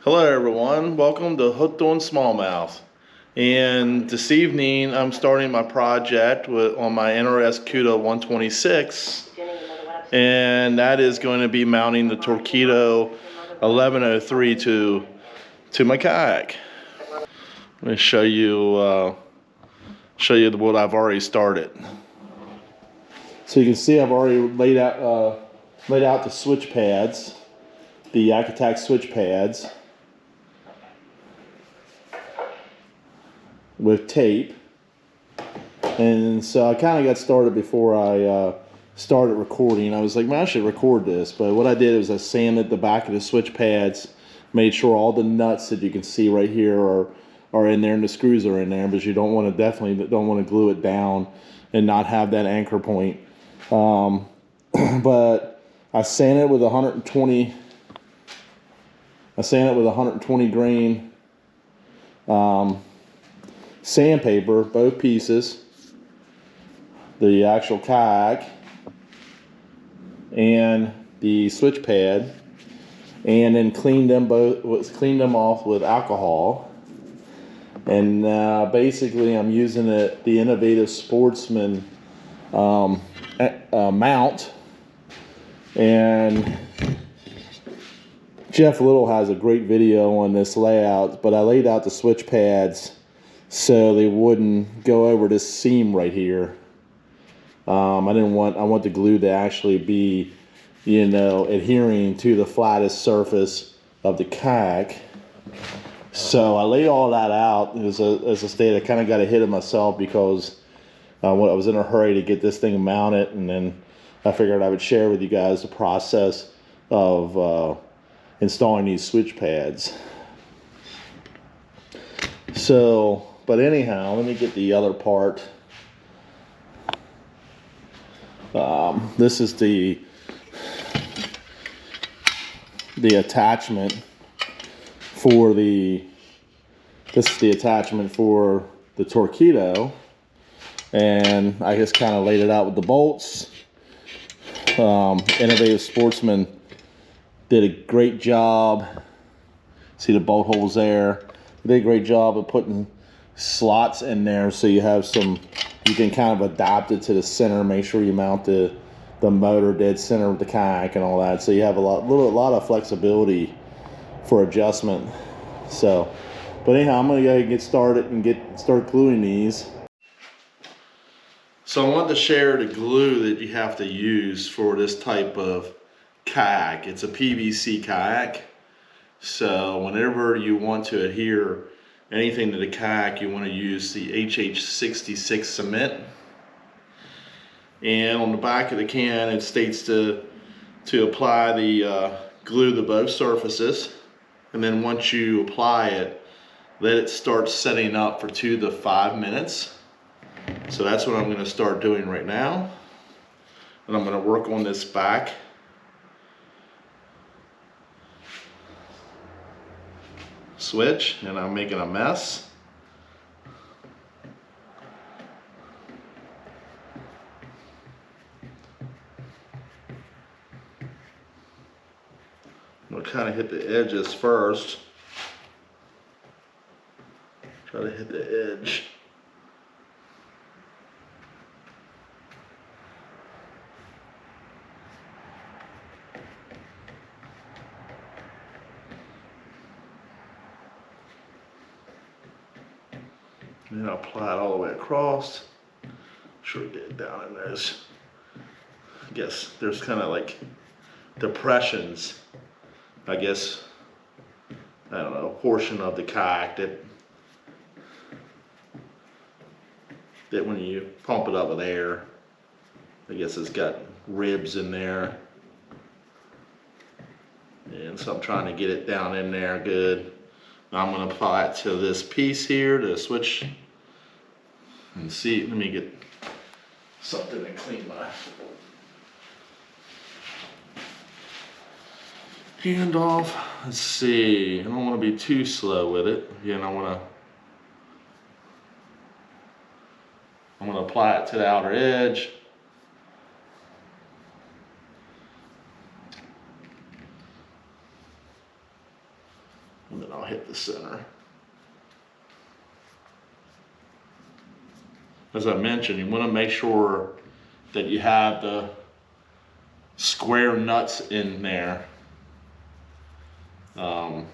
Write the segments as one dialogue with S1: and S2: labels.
S1: Hello everyone, welcome to Hooked on Smallmouth. And this evening I'm starting my project on my NRS KUDA 126, and that is going to be mounting the Torqeedo 1103 to my kayak. I'm going to show you what I've already started. So you can see I've already laid out the switch pads, the Yakattack Switchpads, with tape. And so I kind of got started before I started recording. I was like, man, I should record this. But what I did was I sanded the back of the switch pads, made sure all the nuts that you can see right here are in there and the screws are in there, because you definitely don't want to glue it down and not have that anchor point. But I sanded it with 120 grain sandpaper, both pieces, the actual kayak and the switch pad, and then cleaned them off with alcohol. And basically I'm using the Innovative Sportsman mount, and Jeff Little has a great video on this layout, but I laid out the switch pads so they wouldn't go over this seam right here. I want the glue to actually be, adhering to the flattest surface of the kayak. So I laid all that out. As a state, I kind of got a hit of myself because I was in a hurry to get this thing mounted, and then I figured I would share with you guys the process of installing these switch pads. So, but anyhow, let me get the other part. This is the attachment for the Torqeedo, and I just kind of laid it out with the bolts. Innovative Sportsman did a great job. See the bolt holes there? They did a great job of putting slots in there, so you can kind of adapt it to the center. Make sure you mount the motor dead center of the kayak and all that, so you have a lot of flexibility for adjustment. So, but anyhow, I'm gonna go get started and start gluing these. So I wanted to share the glue that you have to use for this type of kayak. It's a PVC kayak, so whenever you want to adhere anything to the kayak, you want to use the HH66 cement. And on the back of the can it states to apply the glue to both surfaces, and then once you apply it, let it start setting up for 2 to 5 minutes. So that's what I'm going to start doing right now, and I'm going to work on this back. Switch, and I'm making a mess. I'm going to kind of hit the edges first. Try to hit the edge. And then I'll apply it all the way across. Sure, get it down in those. I guess there's kind of like depressions. I guess, I don't know, a portion of the kayak that when you pump it up with air, I guess it's got ribs in there. And so I'm trying to get it down in there good. Now I'm going to apply it to this piece here, to switch. And see, let me get something to clean my hand off. Let's see, I don't want to be too slow with it. Again, I'm going to apply it to the outer edge. And then I'll hit the center. As I mentioned, you want to make sure that you have the square nuts in there.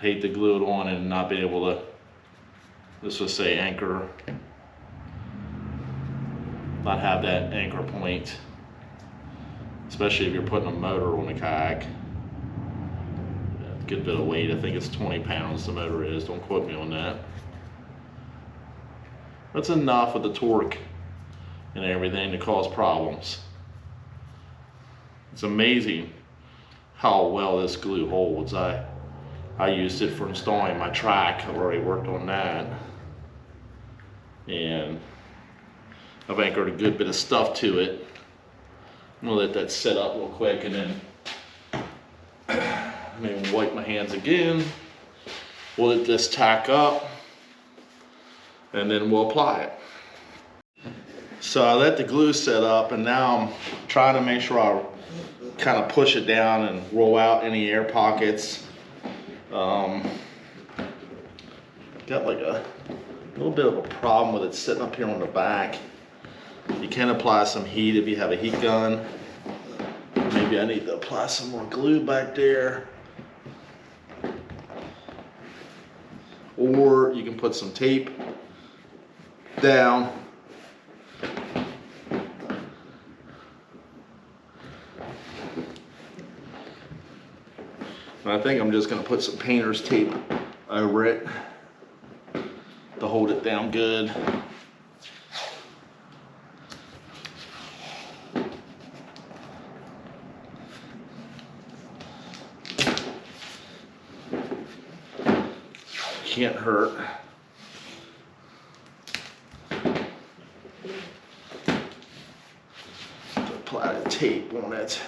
S1: Hate to glue it on and not be able to, let's just say, anchor, not have that anchor point, especially if you're putting a motor on a kayak. Good bit of weight, I think it's 20 pounds the motor is, don't quote me on that. That's enough with the torque and everything to cause problems. It's amazing how well this glue holds. I used it for installing my track. I've already worked on that. And I've anchored a good bit of stuff to it. I'm gonna let that set up real quick and then maybe wipe my hands again. We'll let this tack up and then we'll apply it. So I let the glue set up and now I'm trying to make sure I kind of push it down and roll out any air pockets. Got like a little bit of a problem with it sitting up here on the back. You can apply some heat if you have a heat gun. Maybe I need to apply some more glue back there. Or you can put some tape down. And I think I'm just going to put some painter's tape over it to hold it down good. Can't hurt. Apply the tape on it.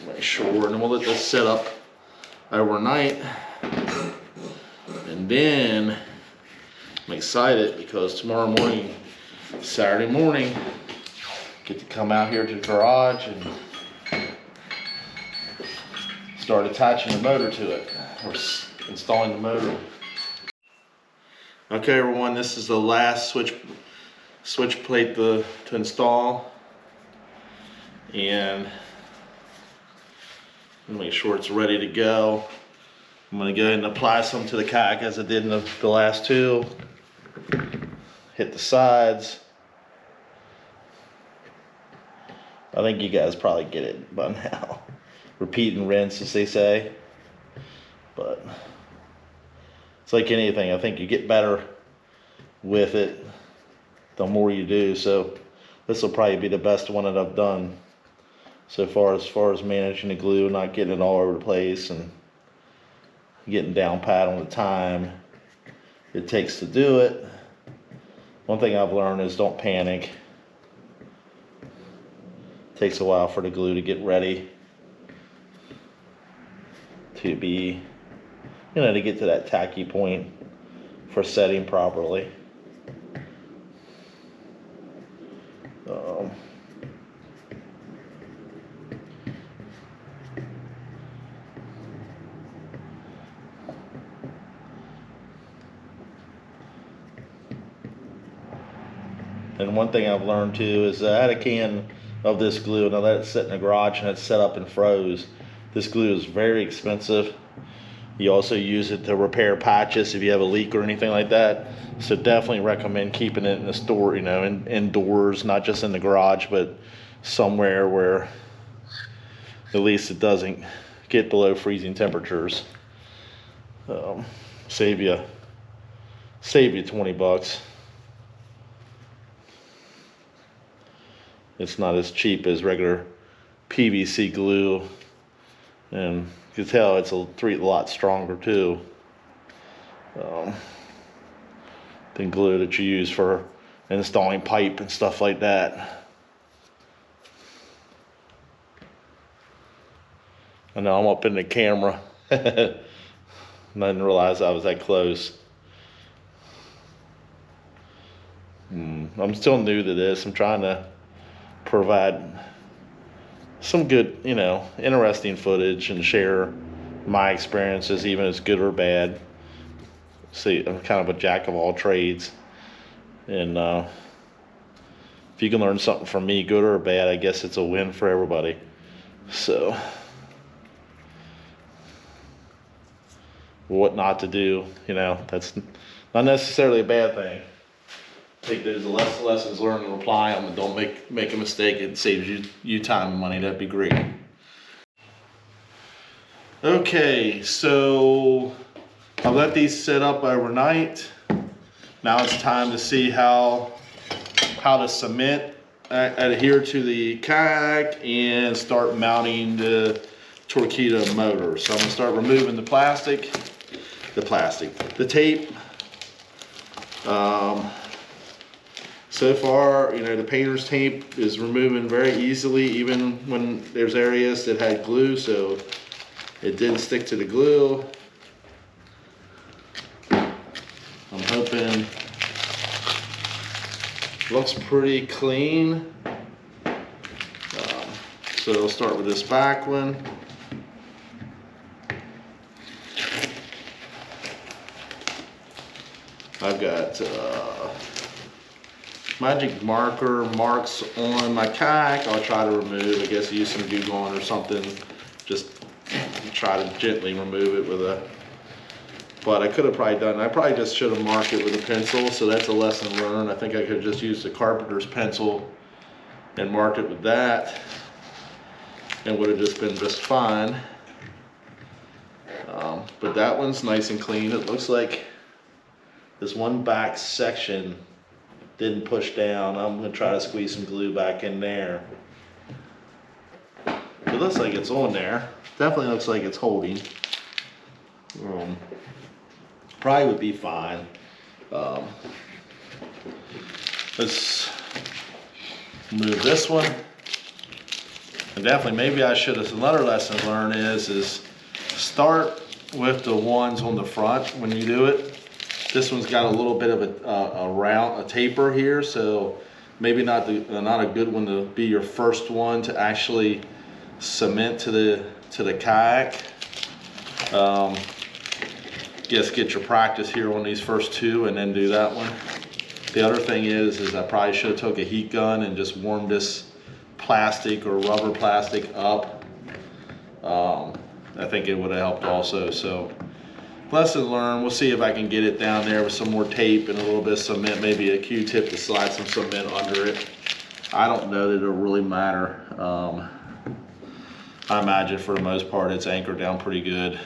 S1: Make sure, and we'll let this set up overnight. And then I'm excited because tomorrow morning, Saturday morning, get to come out here to the garage and start attaching the motor to it, or installing the motor. Okay everyone, this is the last switch plate to install, and make sure it's ready to go. I'm going to go ahead and apply some to the kayak as I did in the last two. Hit the sides. I think you guys probably get it by now. Repeat and rinse, as they say. But it's like anything. I think you get better with it the more you do. So this will probably be the best one that I've done so far as managing the glue, not getting it all over the place and getting down pat on the time it takes to do it. One thing I've learned is don't panic. It takes a while for the glue to get ready to be, to get to that tacky point for setting properly. And one thing I've learned too is I had a can of this glue and I let it sit in the garage and it set up and froze. This glue is very expensive. You also use it to repair patches if you have a leak or anything like that. So definitely recommend keeping it in the store, indoors, not just in the garage, but somewhere where at least it doesn't get below freezing temperatures. Save you 20 bucks. It's not as cheap as regular PVC glue, and you can tell it's a lot stronger too than glue that you use for installing pipe and stuff like that. I know I'm up in the camera. I didn't realize I was that close. I'm still new to this. I'm trying to provide some good, interesting footage and share my experiences, even if it's good or bad. See, I'm kind of a jack of all trades, and if you can learn something from me, good or bad, I guess it's a win for everybody. So, what not to do, that's not necessarily a bad thing. I think there's lessons learned and apply them, and don't make a mistake. It saves you time and money. That'd be great. Okay, so I've let these sit up overnight. Now it's time to see how the cement adhere to the kayak and start mounting the Torqeedo motor. So I'm gonna start removing the tape. So far, the painter's tape is removing very easily, even when there's areas that had glue, so it didn't stick to the glue. I'm hoping looks pretty clean. So I'll start with this back one. I've got magic marker marks on my kayak. I'll try to remove. I guess use some glue gun or something. Just try to gently remove it with a. But I could have probably done. I probably just should have marked it with a pencil. So that's a lesson learned. I think I could have just used the carpenter's pencil and marked it with that, and would have just been just fine. But that one's nice and clean. It looks like this one back section didn't push down. I'm gonna try to squeeze some glue back in there. It looks like it's on there. Definitely looks like it's holding. Probably would be fine. Let's move this one. And definitely, maybe I should have. Another lesson learned is start with the ones on the front when you do it. This one's got a little bit of a taper here, so maybe not a good one to be your first one to actually cement to the kayak. Guess get your practice here on these first two, and then do that one. The other thing is I probably should have took a heat gun and just warmed this plastic or rubber plastic up. I think it would have helped also. So. Lesson learned. We'll see if I can get it down there with some more tape and a little bit of cement, maybe a Q-tip to slide some cement under it. I don't know that it'll really matter. I imagine for the most part it's anchored down pretty good.